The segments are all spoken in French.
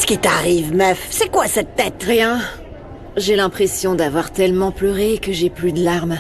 Qu'est-ce qui t'arrive, meuf? C'est quoi cette tête? Rien. J'ai l'impression d'avoir tellement pleuré que j'ai plus de larmes.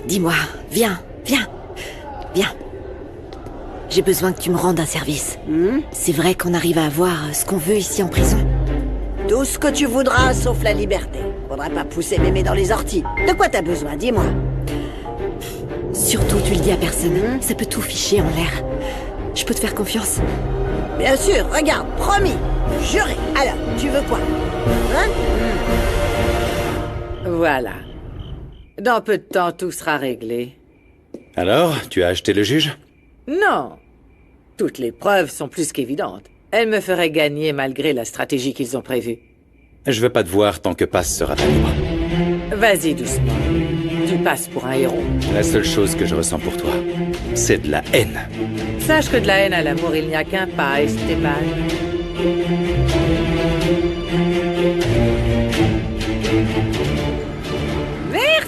Dis-moi, viens. J'ai besoin que tu me rendes un service. C'est vrai qu'on arrive à avoir ce qu'on veut ici en prison. Tout ce que tu voudras, sauf la liberté. Faudra pas pousser mémé dans les orties. De quoi t'as besoin, dis-moi? Surtout, tu le dis à personne. Ça peut tout ficher en l'air. Je peux te faire confiance? Bien sûr, regarde, promis. Juré. Alors, tu veux quoi? Hein? Voilà. Dans peu de temps, tout sera réglé. Alors, tu as acheté le juge? Non. Toutes les preuves sont plus qu'évidentes. Elles me feraient gagner malgré la stratégie qu'ils ont prévue. Je veux pas te voir tant que Passe sera pas libre. Vas-y doucement. Tu passes pour un héros. La seule chose que je ressens pour toi, c'est de la haine. Sache que de la haine à l'amour, il n'y a qu'un pas, Esteban. Merci.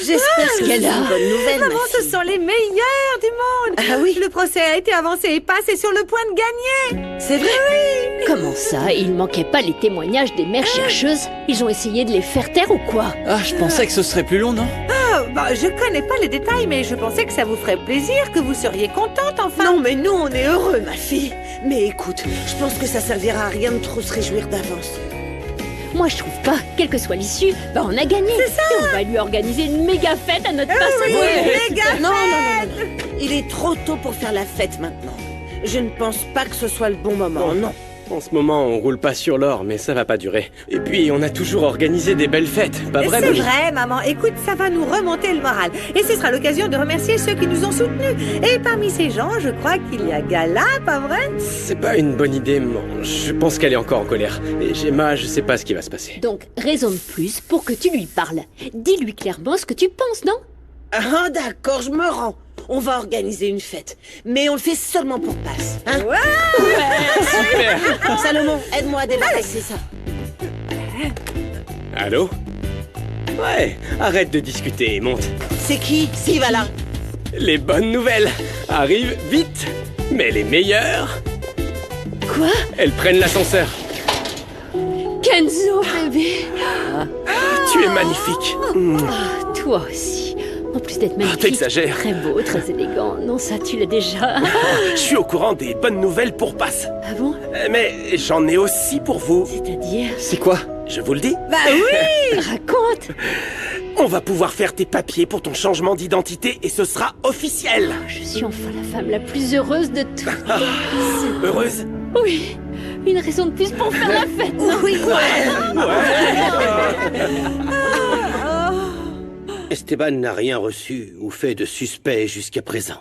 J'espère que c'est une bonne nouvelle, Maman, ma ce fille. sont les meilleurs du monde. Ah oui? Le procès a été avancé et Passe est sur le point de gagner. C'est vrai? Comment ça? Il manquait pas les témoignages des mères chercheuses? Ils ont essayé de les faire taire ou quoi? Ah, je pensais que ce serait plus long, non? Je connais pas les détails, mais je pensais que ça vous ferait plaisir, que vous seriez contente enfin. Non, mais nous, on est heureux, ma fille. Mais écoute, je pense que ça servira à rien de trop se réjouir d'avance. Moi, je trouve pas. Quelle que soit l'issue, bah on a gagné. C'est ça! Et on va lui organiser une méga fête à notre passage. Non, non, non. Il est trop tôt pour faire la fête maintenant. Je ne pense pas que ce soit le bon moment, non. En ce moment, on roule pas sur l'or, mais ça va pas durer. Et puis, on a toujours organisé des belles fêtes, pas vrai, C'est Molly? vrai, maman. Écoute, ça va nous remonter le moral. Et ce sera l'occasion de remercier ceux qui nous ont soutenus. Et parmi ces gens, je crois qu'il y a Gala, pas vrai? C'est pas une bonne idée, maman. Je pense qu'elle est encore en colère. Et Gemma, je sais pas ce qui va se passer. Donc, raison de plus pour que tu lui parles. Dis-lui clairement ce que tu penses, non? Ah, d'accord, je me rends. On va organiser une fête. Mais on le fait seulement pour Passe, hein? Super! Salomon, aide-moi à débarrasser ça. Allô? Ouais, arrête de discuter et monte. C'est qui? Qui va là? Les bonnes nouvelles arrivent vite, mais les meilleures, Quoi? elles prennent l'ascenseur. Kenzo, bébé. Tu es magnifique. Ah, toi aussi. En plus d'être magnifique, t'exagères. très beau, très élégant. Non, ça, tu l'as déjà. Je suis au courant des bonnes nouvelles pour Passe. Ah bon? Mais j'en ai aussi pour vous. C'est-à-dire? C'est quoi? Je vous le dis. Bah oui! Raconte! On va pouvoir faire tes papiers pour ton changement d'identité et ce sera officiel. Je suis enfin la femme la plus heureuse de toutes. Heureuse? Oui, une raison de plus pour faire la fête. Oui, Esteban n'a rien reçu ou fait de suspect jusqu'à présent.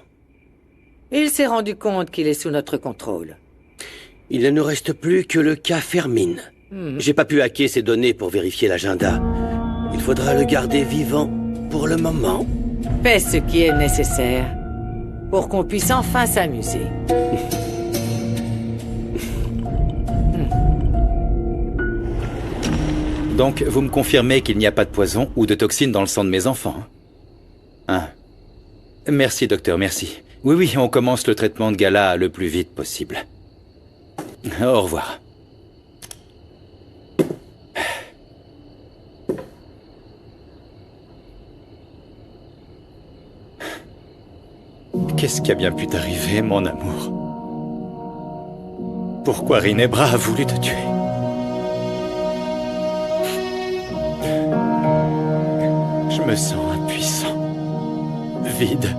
Il s'est rendu compte qu'il est sous notre contrôle. Il ne nous reste plus que le cas Fermine. J'ai pas pu hacker ses données pour vérifier l'agenda. Il faudra le garder vivant pour le moment. Fais ce qui est nécessaire pour qu'on puisse enfin s'amuser. Donc, vous me confirmez qu'il n'y a pas de poison ou de toxines dans le sang de mes enfants, hein? Merci, docteur, merci. Oui, on commence le traitement de Gala le plus vite possible. Au revoir. Qu'est-ce qui a bien pu t'arriver, mon amour? Pourquoi Rinebra a voulu te tuer? Je me sens impuissant, vide.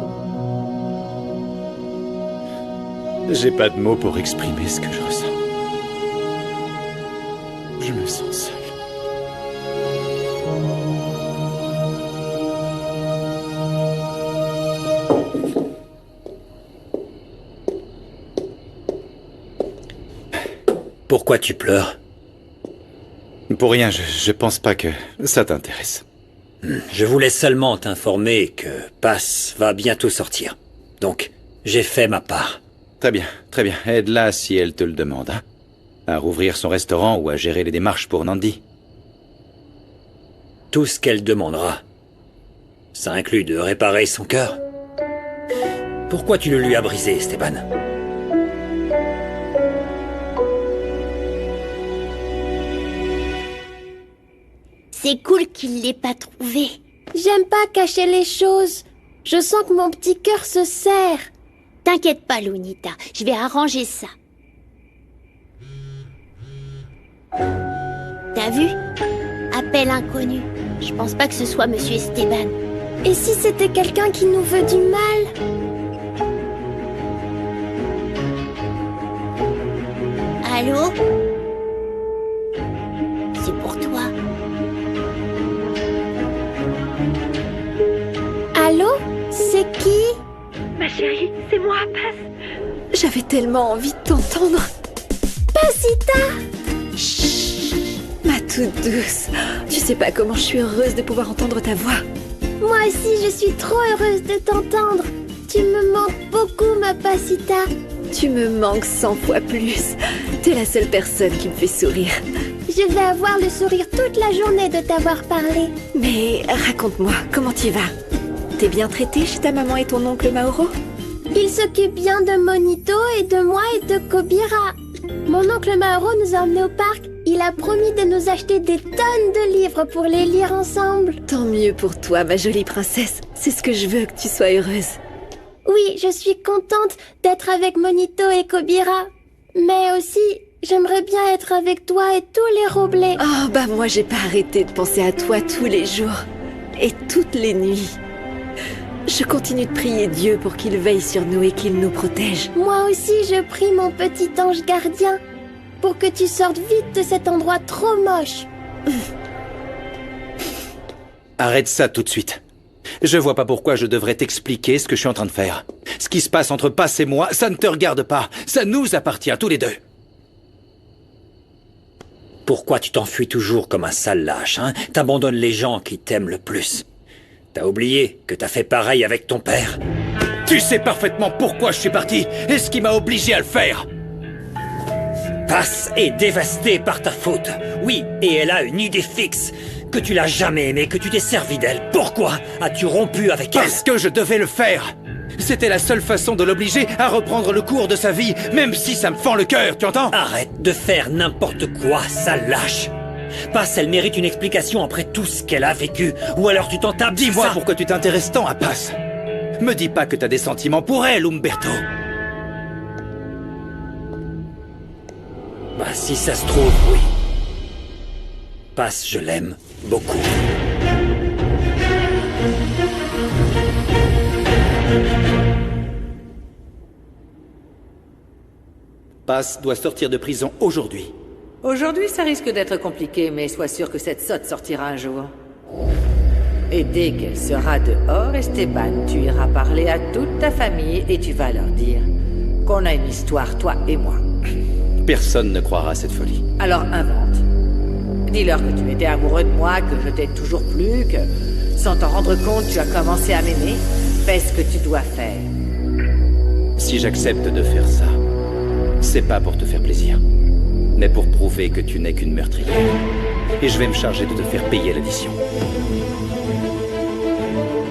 J'ai pas de mots pour exprimer ce que je ressens. Je me sens seul. Pourquoi tu pleures? Pour rien, je pense pas que ça t'intéresse. Je voulais seulement t'informer que Passe va bientôt sortir. Donc, j'ai fait ma part. Très bien. Aide-la si elle te le demande, hein. À rouvrir son restaurant ou à gérer les démarches pour Nandi. Tout ce qu'elle demandera. Ça inclut de réparer son cœur. Pourquoi tu le lui as brisé, Esteban? C'est cool qu'il l'ait pas trouvé. J'aime pas cacher les choses. Je sens que mon petit cœur se serre. T'inquiète pas, Lunita. Je vais arranger ça. T'as vu? Appel inconnu. Je pense pas que ce soit Monsieur Esteban. Et si c'était quelqu'un qui nous veut du mal? Allô? C'est pour toi. Allô? C'est qui? Ma chérie, c'est moi, Passe. J'avais tellement envie de t'entendre. Pasita! Chut, ma toute douce. Tu sais pas comment je suis heureuse de pouvoir entendre ta voix. Moi aussi, je suis trop heureuse de t'entendre. Tu me manques beaucoup, ma Pasita. Tu me manques 100 fois plus. T'es la seule personne qui me fait sourire. Je vais avoir le sourire toute la journée de t'avoir parlé. Mais raconte-moi, comment tu vas? T'es bien traité chez ta maman et ton oncle Mauro? Il s'occupe bien de Monito et de moi et de Kobira. Mon oncle Mauro nous a emmenés au parc. Il a promis de nous acheter des tonnes de livres pour les lire ensemble. Tant mieux pour toi, ma jolie princesse. C'est ce que je veux, que tu sois heureuse. Oui, je suis contente d'être avec Monito et Kobira. Mais aussi, j'aimerais bien être avec toi et tous les Roblés. Oh, bah moi j'ai pas arrêté de penser à toi tous les jours. Et toutes les nuits. Je continue de prier Dieu pour qu'il veille sur nous et qu'il nous protège. Moi aussi, je prie mon petit ange gardien pour que tu sortes vite de cet endroit trop moche. Arrête ça tout de suite. Je vois pas pourquoi je devrais t'expliquer ce que je suis en train de faire. Ce qui se passe entre Passe et moi, ça ne te regarde pas. Ça nous appartient tous les deux. Pourquoi tu t'enfuis toujours comme un sale lâche, hein? T'abandonnes les gens qui t'aiment le plus. T'as oublié que t'as fait pareil avec ton père. Tu sais parfaitement pourquoi je suis parti et ce qui m'a obligé à le faire. Passe est dévastée par ta faute. Oui, et elle a une idée fixe. Que tu l'as jamais aimée, que tu t'es servi d'elle. Pourquoi as-tu rompu avec elle? Parce que je devais le faire. C'était la seule façon de l'obliger à reprendre le cours de sa vie, même si ça me fend le cœur, tu entends? Arrête de faire n'importe quoi, sale lâche. Passe, elle mérite une explication après tout ce qu'elle a vécu. Ou alors tu t'en tapes. Dis-moi pourquoi tu t'intéresses tant à Passe. Me dis pas que t'as des sentiments pour elle, Umberto. Bah, si ça se trouve, oui. Passe, je l'aime beaucoup. Passe doit sortir de prison aujourd'hui. Aujourd'hui, ça risque d'être compliqué, mais sois sûr que cette sotte sortira un jour. Et dès qu'elle sera dehors, Esteban, tu iras parler à toute ta famille et tu vas leur dire qu'on a une histoire, toi et moi. Personne ne croira à cette folie. Alors invente. Dis-leur que tu étais amoureux de moi, que je t'ai toujours plu, que sans t'en rendre compte, tu as commencé à m'aimer. Fais ce que tu dois faire. Si j'accepte de faire ça, c'est pas pour te faire plaisir, mais pour prouver que tu n'es qu'une meurtrière. Et je vais me charger de te faire payer l'addition.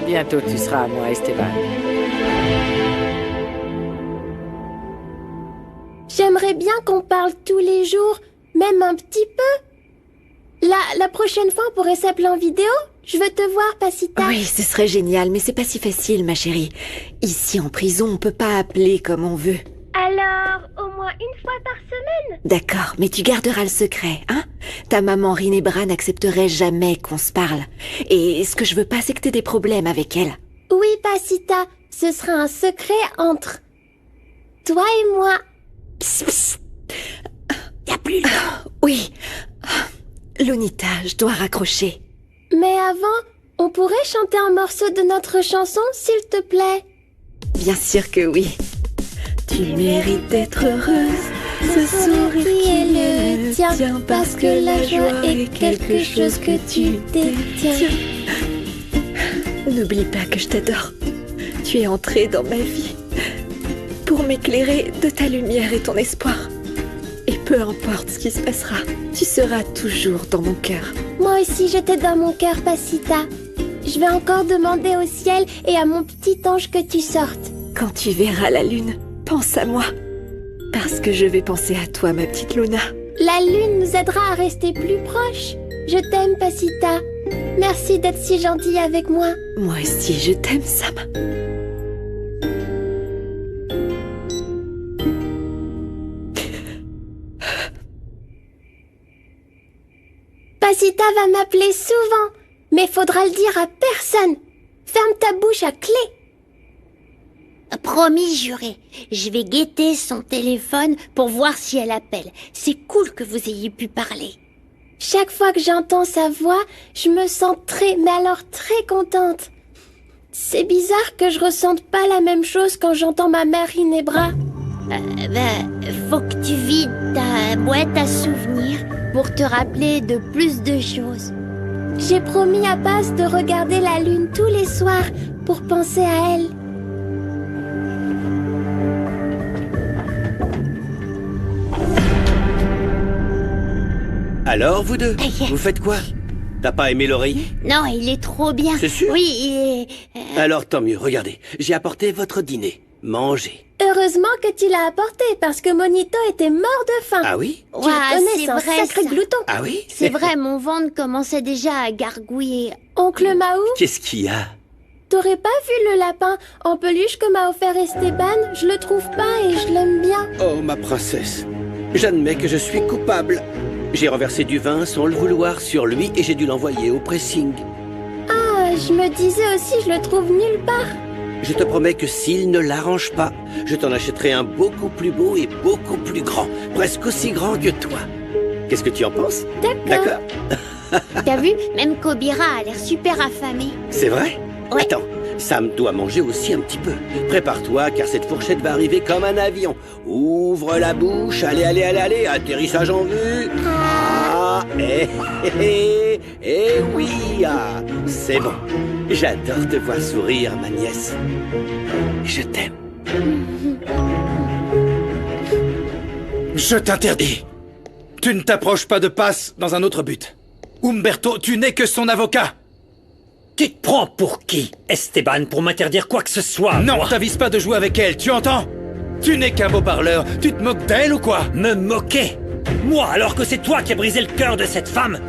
Bientôt tu seras à moi, Esteban. J'aimerais bien qu'on parle tous les jours, même un petit peu. La prochaine fois, on pourrait s'appeler en vidéo. Je veux te voir, Pasita. Oui, ce serait génial, mais c'est pas si facile, ma chérie. Ici, en prison, on peut pas appeler comme on veut. Alors, au moins une fois par semaine? D'accord, mais tu garderas le secret, hein? Ta maman Rinebra n'accepterait jamais qu'on se parle. Et ce que je veux pas, c'est que t'aies des problèmes avec elle. Oui, Pasita, ce sera un secret entre toi et moi. Psst, psst. Y'a plus le temps. Oui. Lunita, je dois raccrocher. Mais avant, on pourrait chanter un morceau de notre chanson, s'il te plaît? Bien sûr que oui. Tu mérites d'être heureuse, ce sourire qui est le tien, parce que la joie est quelque chose que tu détiens. N'oublie pas que je t'adore. Tu es entrée dans ma vie pour m'éclairer de ta lumière et ton espoir. Et peu importe ce qui se passera, tu seras toujours dans mon cœur. Moi aussi, je t'ai dans mon cœur, Pasita. Je vais encore demander au ciel et à mon petit ange que tu sortes. Quand tu verras la lune, pense à moi. Parce que je vais penser à toi, ma petite Luna. La lune nous aidera à rester plus proches. Je t'aime, Pasita. Merci d'être si gentille avec moi. Moi aussi, je t'aime, Sam. Pasita va m'appeler souvent, mais faudra le dire à personne. Ferme ta bouche à clé. Promis, juré. Je vais guetter son téléphone pour voir si elle appelle. C'est cool que vous ayez pu parler. Chaque fois que j'entends sa voix, je me sens très contente. C'est bizarre que je ressente pas la même chose quand j'entends ma mère Ginebra. Faut que tu vides ta boîte à souvenirs pour te rappeler de plus de choses. J'ai promis à Paz de regarder la lune tous les soirs pour penser à elle. Alors, vous deux, vous faites quoi? T'as pas aimé l'oreiller? Non, il est trop bien. C'est sûr? Oui, il est... Alors tant mieux, regardez, j'ai apporté votre dîner. Mangez. Heureusement que tu l'as apporté, parce que Monito était mort de faim. Ah oui? Tu le connais, c'est un sacré glouton. Ah oui? C'est vrai, mon ventre commençait déjà à gargouiller. Oncle Mahou? Qu'est-ce qu'il y a? T'aurais pas vu le lapin en peluche que m'a offert Esteban? Je le trouve pas et je l'aime bien. Oh, ma princesse, j'admets que je suis coupable. J'ai renversé du vin sans le vouloir sur lui et j'ai dû l'envoyer au pressing. Ah, je me disais aussi, je le trouve nulle part. Je te promets que s'il ne l'arrange pas, je t'en achèterai un beaucoup plus beau et beaucoup plus grand, presque aussi grand que toi. Qu'est-ce que tu en penses? D'accord. T'as vu? Même Kobira a l'air super affamé. C'est vrai? Ouais. Attends, Sam doit manger aussi un petit peu. Prépare-toi, car cette fourchette va arriver comme un avion. Ouvre la bouche, allez, atterrissage en vue. Ah, oui, ah, c'est bon. J'adore te voir sourire, ma nièce. Je t'aime. Je t'interdis. Tu ne t'approches pas de Paz dans un autre but. Umberto, tu n'es que son avocat. Tu te prends pour qui, Esteban, pour m'interdire quoi que ce soit? Non, moi t'avises pas de jouer avec elle, tu entends? Tu n'es qu'un beau parleur, tu te moques d'elle ou quoi? Me moquer? Moi, alors que c'est toi qui as brisé le cœur de cette femme?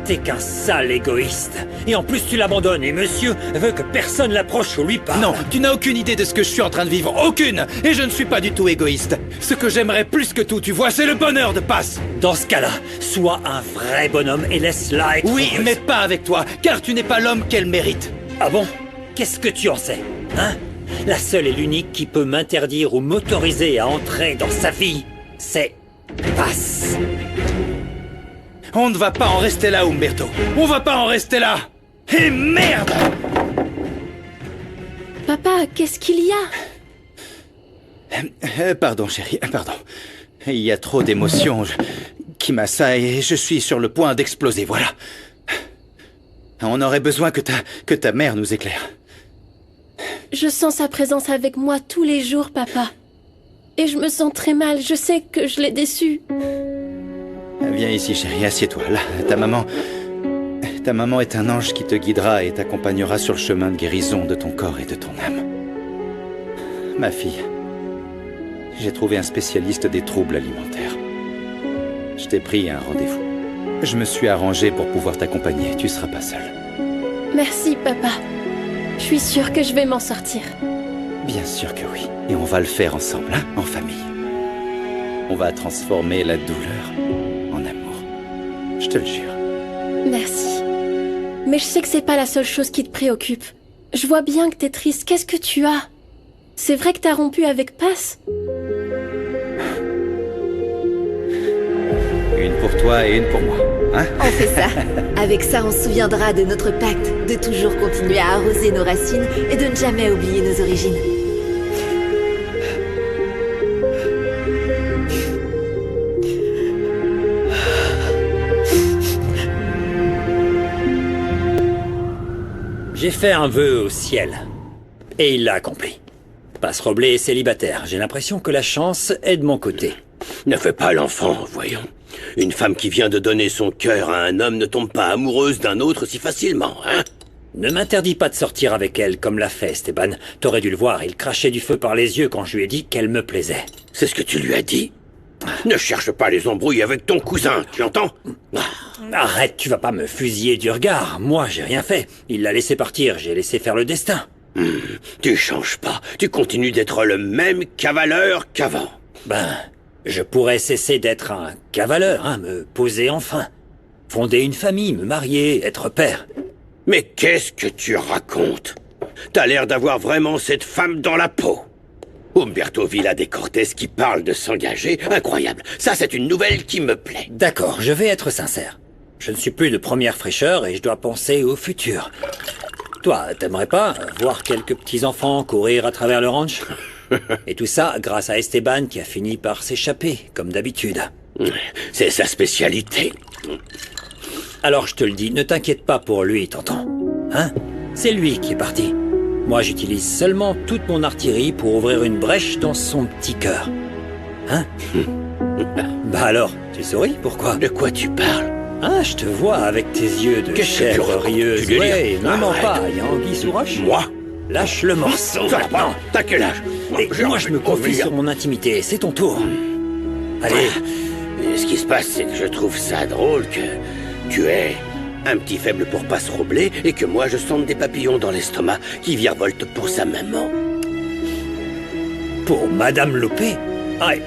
T'es qu'un sale égoïste. Et en plus, tu l'abandonnes et monsieur veut que personne l'approche ou lui parle. Non, tu n'as aucune idée de ce que je suis en train de vivre, aucune. Et je ne suis pas du tout égoïste. Ce que j'aimerais plus que tout, tu vois, c'est le bonheur de Paz. Dans ce cas-là, sois un vrai bonhomme et laisse-la être Oui, heureuse. mais pas avec toi, car tu n'es pas l'homme qu'elle mérite. Ah bon? Qu'est-ce que tu en sais? Hein? La seule et l'unique qui peut m'interdire ou m'autoriser à entrer dans sa vie, c'est Paz. On ne va pas en rester là, Umberto. On va pas en rester là. Et merde! Papa, qu'est-ce qu'il y a? Pardon, chérie, pardon. Il y a trop d'émotions qui m'assaillent et je suis sur le point d'exploser, voilà. On aurait besoin que ta mère nous éclaire. Je sens sa présence avec moi tous les jours, papa. Et je me sens très mal, je sais que je l'ai déçue. Viens ici, chérie, assieds-toi. Là, ta maman est un ange qui te guidera et t'accompagnera sur le chemin de guérison de ton corps et de ton âme. Ma fille, j'ai trouvé un spécialiste des troubles alimentaires. Je t'ai pris un rendez-vous. Je me suis arrangé pour pouvoir t'accompagner. Tu seras pas seule. Merci, papa. Je suis sûre que je vais m'en sortir. Bien sûr que oui. Et on va le faire ensemble, hein, en famille. On va transformer la douleur en amour. Je te le jure. Merci. Mais je sais que c'est pas la seule chose qui te préoccupe. Je vois bien que t'es triste. Qu'est-ce que tu as? C'est vrai que t'as rompu avec Paz? Une pour toi et une pour moi, hein? On fait ça. Avec ça, on se souviendra de notre pacte, de toujours continuer à arroser nos racines et de ne jamais oublier nos origines. J'ai fait un vœu au ciel. Et il l'a accompli. Paz Roblé est célibataire. J'ai l'impression que la chance est de mon côté. Ne fais pas l'enfant, voyons. Une femme qui vient de donner son cœur à un homme ne tombe pas amoureuse d'un autre si facilement, hein? Ne m'interdis pas de sortir avec elle comme l'a fait Esteban. T'aurais dû le voir, il crachait du feu par les yeux quand je lui ai dit qu'elle me plaisait. C'est ce que tu lui as dit? Ne cherche pas les embrouilles avec ton cousin, tu entends? Arrête, tu vas pas me fusiller du regard. Moi, j'ai rien fait. Il l'a laissé partir, j'ai laissé faire le destin. Tu changes pas. Tu continues d'être le même cavaleur qu'avant. Ben, je pourrais cesser d'être un cavaleur, hein, me poser enfin. Fonder une famille, me marier, être père. Mais qu'est-ce que tu racontes? T'as l'air d'avoir vraiment cette femme dans la peau. Humberto Villa de Cortés qui parle de s'engager, incroyable. Ça, c'est une nouvelle qui me plaît. D'accord, je vais être sincère. Je ne suis plus de première fraîcheur et je dois penser au futur. Toi, t'aimerais pas voir quelques petits-enfants courir à travers le ranch? Et tout ça grâce à Esteban qui a fini par s'échapper, comme d'habitude. C'est sa spécialité. Alors je te le dis, ne t'inquiète pas pour lui, t'entends? Hein? C'est lui qui est parti. Moi, j'utilise seulement toute mon artillerie pour ouvrir une brèche dans son petit cœur. Hein? Bah alors, tu souris, pourquoi? De quoi tu parles? Ah, je te vois avec tes yeux de chèvre rieuse. Ouais, ne mens pas, il y a anguille sous roche. Moi? Lâche le morceau maintenant. T'as quel âge? Et moi, je me confie sur mon intimité, c'est ton tour. Allez. Ce qui se passe, c'est que je trouve ça drôle que tu aies un petit faible pour Passe-Roblé et que moi je sente des papillons dans l'estomac qui virevoltent pour sa maman. Pour Madame Loupé? Aïe,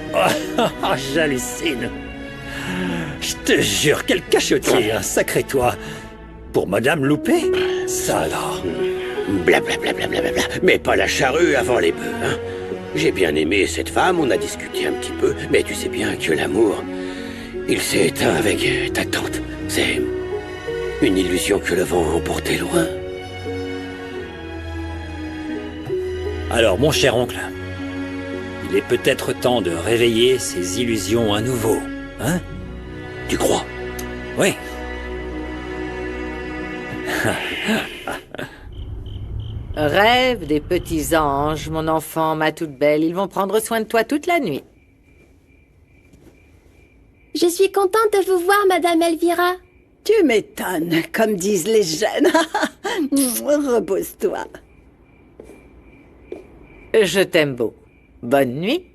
j'hallucine. Je te jure, quel cachotier, un sacré toi. Pour Madame Loupé? Ça alors. Blablabla, mais pas la charrue avant les bœufs, hein. J'ai bien aimé cette femme, on a discuté un petit peu, mais tu sais bien que l'amour, il s'est éteint avec ta tante. C'est une illusion que le vent a emportée loin. Alors, mon cher oncle, il est peut-être temps de réveiller ces illusions à nouveau, hein? Tu crois? Oui. Rêve des petits anges, mon enfant, ma toute belle. Ils vont prendre soin de toi toute la nuit. Je suis contente de vous voir, Madame Elvira. Tu m'étonnes, comme disent les jeunes. Repose-toi. Je t'aime beau. Bonne nuit.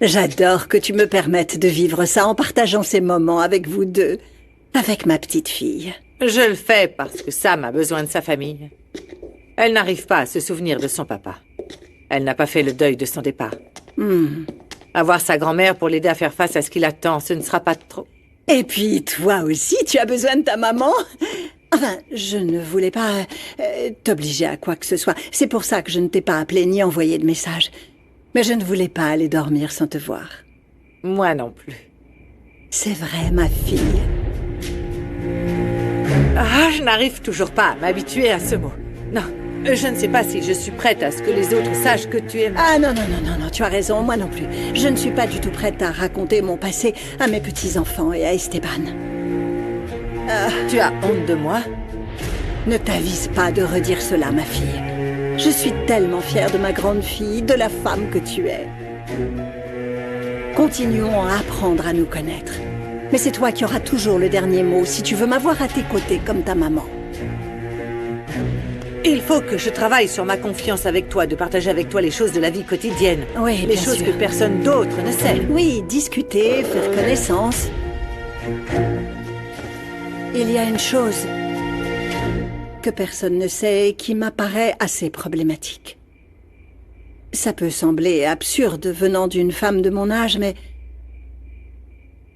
J'adore que tu me permettes de vivre ça en partageant ces moments avec vous deux, avec ma petite fille. Je le fais parce que Sam a besoin de sa famille. Elle n'arrive pas à se souvenir de son papa. Elle n'a pas fait le deuil de son départ. Avoir sa grand-mère pour l'aider à faire face à ce qui l'attend, ce ne sera pas trop. Et puis, toi aussi, tu as besoin de ta maman. Enfin, je ne voulais pas t'obliger à quoi que ce soit. C'est pour ça que je ne t'ai pas appelé ni envoyé de message. Mais je ne voulais pas aller dormir sans te voir. Moi non plus. C'est vrai, ma fille. Ah, je n'arrive toujours pas à m'habituer à ce mot. Non, je ne sais pas si je suis prête à ce que les autres sachent que tu es... Ah non, tu as raison, moi non plus. Je ne suis pas du tout prête à raconter mon passé à mes petits-enfants et à Esteban. Tu as honte de moi? Ne t'avise pas de redire cela, ma fille. Je suis tellement fière de ma grande fille, de la femme que tu es. Continuons à apprendre à nous connaître. Mais c'est toi qui auras toujours le dernier mot si tu veux m'avoir à tes côtés comme ta maman. Il faut que je travaille sur ma confiance avec toi, de partager avec toi les choses de la vie quotidienne. Oui, les choses que personne d'autre ne sait. Oui, discuter, faire connaissance. Il y a une chose que personne ne sait et qui m'apparaît assez problématique. Ça peut sembler absurde venant d'une femme de mon âge, mais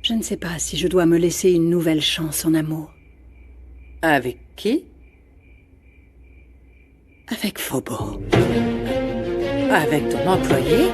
je ne sais pas si je dois me laisser une nouvelle chance en amour. Avec qui? Avec Phobo. Avec ton employé?